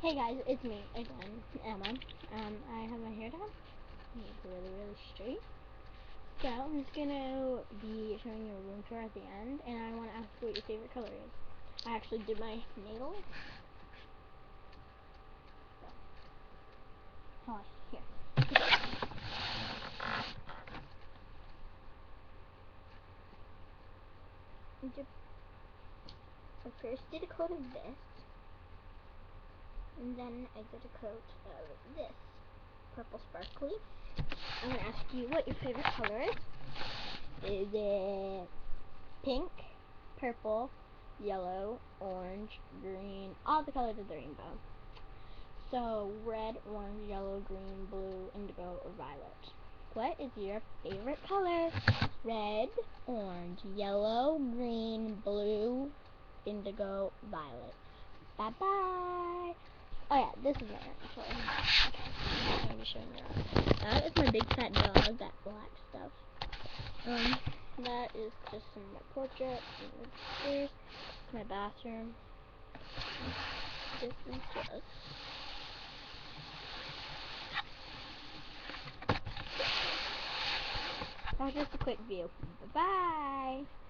Hey guys, it's me again, Emma. I have my hair done. It's really straight. So I'm just gonna be showing you a room tour at the end, and I want to ask you what your favorite color is. I actually did my nails. Oh, here. So first did a coat of this, and then I did a coat of this purple sparkly. I'm gonna ask you what your favorite color is. Is it pink, purple, yellow, orange, green, all the colors of the rainbow? So red, orange, yellow, green, blue, indigo, or violet. What is your favorite color? Red, orange, yellow, green, blue, indigo, violet. Bye bye. Oh yeah, this is my inventory. Okay, I'm gonna be showing you that. That is my big fat dog, that black stuff. That is just some of my portraits. Here's my bathroom. This is just a quick view. Bye bye.